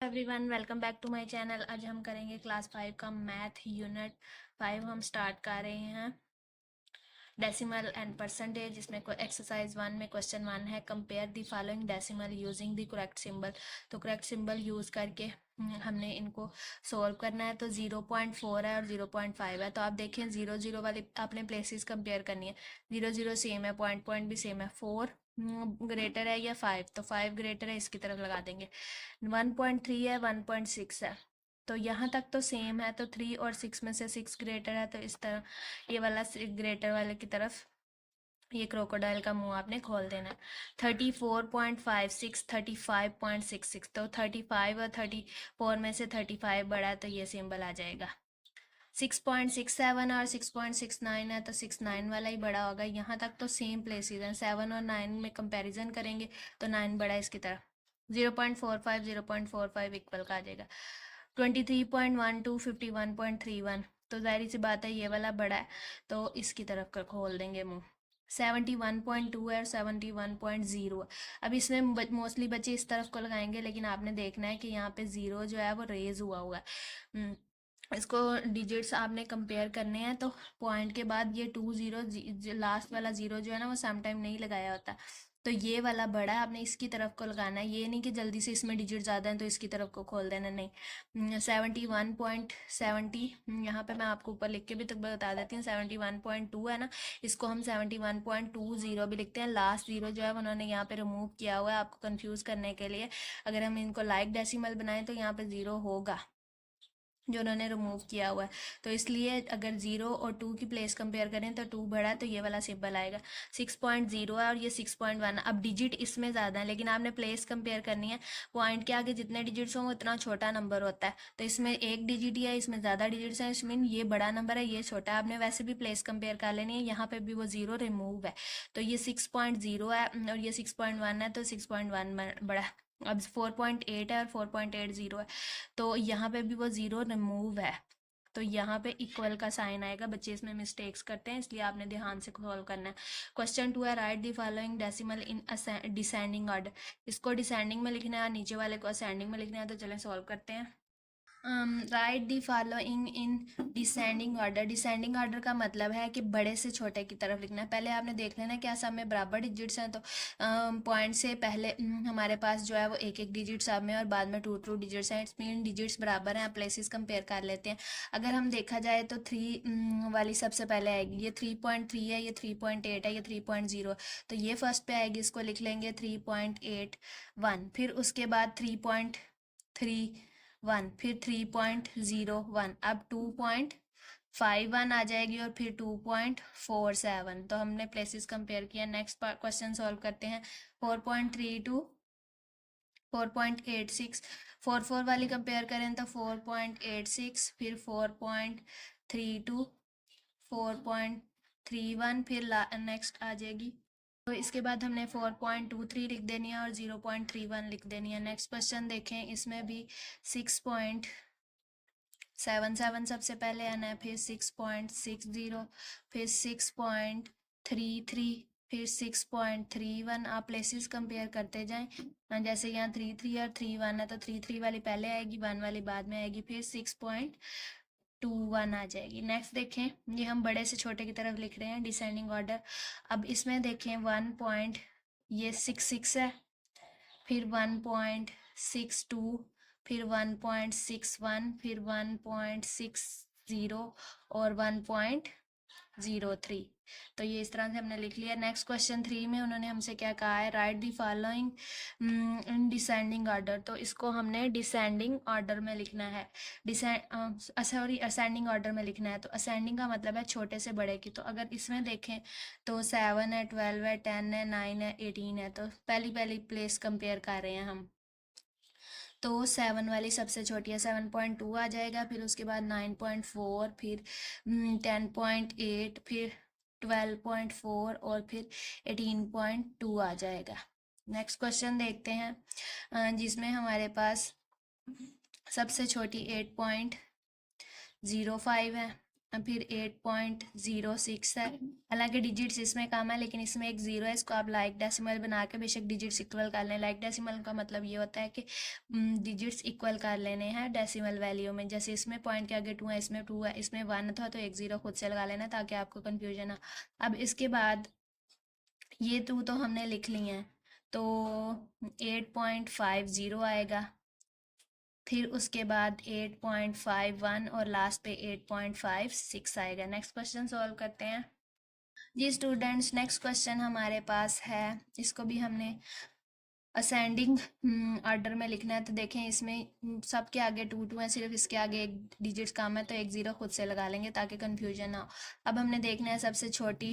Everyone, welcome back to my channel. आज हम करेंगे क्लास 5 का मैथ यूनिट 5। हम स्टार्ट कर रहे हैं डेसिमल एंड परसेंटेज, जिसमें कोई एक्सरसाइज 1 में क्वेश्चन 1 है, compare the following decimal using the correct symbol. तो करेक्ट सिंबल यूज़ करके हमने इनको सोल्व करना है। तो 0.4 है और 0.5 है। तो आप देखें 0 0 वाली आपने प्लेसेस कंपेयर करनी है। 0 0 सेम है, पॉइंट पॉइंट भी सेम है। 4 ग्रेटर है या 5, तो 5 ग्रेटर है, इसकी तरफ लगा देंगे। 1.3 है, 1.6 है, तो यहाँ तक तो सेम है। तो 3 और 6 में से 6 ग्रेटर है, तो इस तरह ये वाला ग्रेटर वाले की तरफ ये क्रोकोडाइल का मुंह आपने खोल देना है। 34.56, 35.66, तो 35 और 34 में से 35 बड़ा है, तो ये सिंबल आ जाएगा। 6.67 और 6.69 है, तो 69 वाला ही बड़ा होगा। यहाँ तक तो सेम प्लेसेस हैं। 7 और 9 में कंपैरिजन करेंगे तो 9 बड़ा है इसकी तरफ। 0.45 0.45 इक्वल का आ जाएगा। 23.12 51.31, तो जाहिर सी बात है ये वाला बड़ा है, तो इसकी तरफ कर खोल देंगे मुंह। 71.2 है और 71.0 है। अब इसमें मोस्टली बच्चे इस तरफ को लगाएंगे, लेकिन आपने देखना है कि यहाँ पे 0 जो है वो रेज हुआ हुआ है। इसको डिजिट्स आपने कंपेयर करने हैं, तो पॉइंट के बाद ये 20 लास्ट वाला 0 जो है ना वो सम टाइम नहीं लगाया होता। तो ये वाला बड़ा है, आपने इसकी तरफ को लगाना है। ये नहीं कि जल्दी से इसमें डिजिट ज़्यादा हैं तो इसकी तरफ को खोल देना, नहीं। 71.70, यहाँ पे मैं आपको ऊपर लिख के भी तक बता देती हूँ। 71.2 है ना, इसको हम 71.20 भी लिखते हैं। लास्ट 0 जो है उन्होंने यहाँ पे रिमूव किया हुआ है आपको कंफ्यूज करने के लिए। अगर हम इनको लाइक डेसिमल बनाएं तो यहाँ पे 0 होगा जो उन्होंने रिमूव किया हुआ है। तो इसलिए अगर 0 और 2 की प्लेस कंपेयर करें तो 2 बड़ा है, तो ये वाला सिंबल आएगा। 6.0 है और ये 6.1। अब डिजिट इसमें ज़्यादा है, लेकिन आपने प्लेस कंपेयर करनी है। पॉइंट के आगे जितने डिजिट्स हों उतना छोटा नंबर होता है। तो इसमें एक डिजिट ही है, इसमें ज़्यादा डिजिट्स हैं, इसमें ये बड़ा नंबर है, ये छोटा है। आपने वैसे भी प्लेस कंपेयर कर लेनी है। यहाँ पर भी वो 0 रिमूव है, तो ये 6.0 है और ये 6.1 है, तो 6.1 बड़ा है। अब 4.8 है और 4.80 है, तो यहाँ पे भी वो 0 रिमूव है, तो यहाँ पे इक्वल का साइन आएगा। बच्चे इसमें मिस्टेक्स करते हैं, इसलिए आपने ध्यान से सॉल्व करना है। क्वेश्चन 2 है, right the following decimal in descending order. इसको डिसेंडिंग में लिखना है, नीचे वाले को असेंडिंग में लिखना है। तो चलें सॉल्व करते हैं। Right the following in descending order. Descending order का मतलब है कि बड़े से छोटे की तरफ लिखना है। पहले आपने देख लेना क्या सब में बराबर डिजिट्स हैं, तो पॉइंट से पहले हमारे पास जो है वो एक एक डिजिट सब में और बाद में 2 2 डिजिट्स हैं। इट्स मीन डिजिट्स बराबर हैं। प्लेसेस कंपेयर कर लेते हैं। अगर हम देखा जाए तो 3 वाली सबसे पहले आएगी। ये 3.3 है, ये 3.8 है, ये 3.0, तो ये फर्स्ट पे आएगी। इसको लिख लेंगे 3.81। फिर उसके बाद 3.31, फिर 3.01, अब 2.51 आ जाएगी और फिर 2.47। तो हमने प्लेसेस कंपेयर किया। नेक्स्ट क्वेश्चन सॉल्व करते हैं। 4.32, 4.86, 4 वाली कंपेयर करें तो 4.86, फिर 4.32, 4.31, फिर नेक्स्ट आ जाएगी। तो इसके बाद हमने 4.23 लिख देनी है और 0.31 लिख देनी है। नेक्स्ट क्वेश्चन देखें, इसमें भी 6.77 सबसे पहले आना है, फिर 6.60, फिर 6.33, फिर 6.31। आप प्लेसेस कंपेयर करते जाएं। जैसे यहाँ 33 और 31 है, तो 33 वाली पहले आएगी, 1 वाली बाद में आएगी, फिर 6.21 आ जाएगी। नेक्स्ट देखें, ये हम बड़े से छोटे की तरफ लिख रहे हैं डिसेंडिंग ऑर्डर। अब इसमें देखें 1.66 है, फिर 1.62, फिर 1.61, फिर 1.60 और 1.03। तो ये इस तरह से हमने लिख लिया। नेक्स्ट क्वेश्चन 3 में उन्होंने हमसे क्या कहा है, right the following in descending order. तो इसको हमने डिसेंडिंग ऑर्डर में लिखना है। सॉरी, असेंडिंग ऑर्डर में लिखना है। तो असेंडिंग का मतलब है छोटे से बड़े की। तो अगर इसमें देखें तो 7 है, 12 है, 10 है, 9 है, 18 है, तो पहली पहली प्लेस कंपेयर कर रहे हैं हम। तो 7 वाली सबसे छोटी है, 7.2 आ जाएगा। फिर उसके बाद 9.4, फिर 10.8, फिर 12.4 और फिर 18.2 आ जाएगा। नेक्स्ट क्वेश्चन देखते हैं, जिसमें हमारे पास सबसे छोटी 8.05 है, फिर 8.06 है। हालांकि डिजिट्स इसमें कम है लेकिन इसमें एक ज़ीरो है, इसको आप लाइक डेसिमल बना के बेशक डिजिट्स इक्वल कर लें। लाइक डेसिमल का मतलब ये होता है कि डिजिट्स इक्वल कर लेने हैं डेसिमल वैल्यू में। जैसे इसमें पॉइंट के आगे 2 है, इसमें 2 है, इसमें 1 था तो एक ज़ीरो खुद से लगा लेना ताकि आपको कन्फ्यूजन ना। अब इसके बाद ये 2 तो हमने लिख ली हैं, तो 8.50 आएगा। फिर उसके बाद 8.51 और लास्ट पे 8.56 आएगा। नेक्स्ट क्वेश्चन सॉल्व करते हैं जी स्टूडेंट्स। नेक्स्ट क्वेश्चन हमारे पास है, इसको भी हमने असेंडिंग ऑर्डर में लिखना है। तो देखें इसमें सबके आगे 2 है, सिर्फ इसके आगे एक डिजिट कम है तो एक ज़ीरो खुद से लगा लेंगे ताकि कन्फ्यूजन ना हो। अब हमने देखना है सबसे छोटी,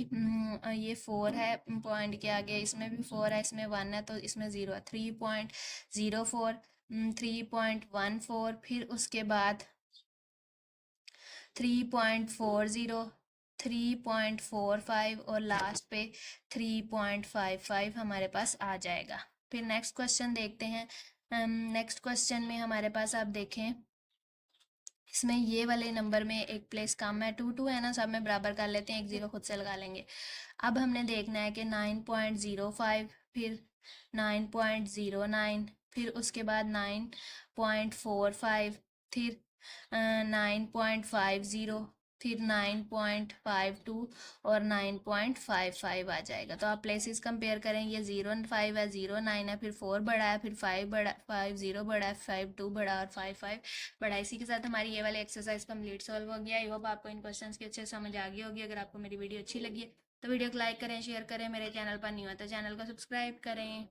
ये 4 है पॉइंट के आगे, इसमें भी 4 है, इसमें 1 है तो इसमें ज़ीरो है। 3.04, 3.14, फिर उसके बाद 3.40, 3.45 और लास्ट पे 3.55 हमारे पास आ जाएगा। फिर नेक्स्ट क्वेश्चन देखते हैं। नेक्स्ट क्वेश्चन में हमारे पास आप देखें, इसमें ये वाले नंबर में एक प्लेस कम है, 2 है ना, सब में बराबर कर लेते हैं, एक ज़ीरो खुद से लगा लेंगे। अब हमने देखना है कि 9.05, फिर 9.09, फिर उसके बाद 9.45, फिर 9.50, फिर 9.52 और 9.55 आ जाएगा। तो आप प्लेसेस कंपेयर करें, ये 0 5 है, 0 9 है, फिर 4 बड़ा है, फिर 5 बड़ा, 5 बड़ा है, 5 बड़ा और 5 बड़ा। इसी के साथ हमारी ये वाली एक्सरसाइज कंप्लीट सॉल्व हो गया। आई होप आपको इन क्वेश्चंस की अच्छे समझ आ गई होगी। अगर आपको मेरी वीडियो अच्छी लगी है तो वीडियो को लाइक करें, शेयर करें, मेरे चैनल पर न्यू है तो चैनल को सब्सक्राइब करें।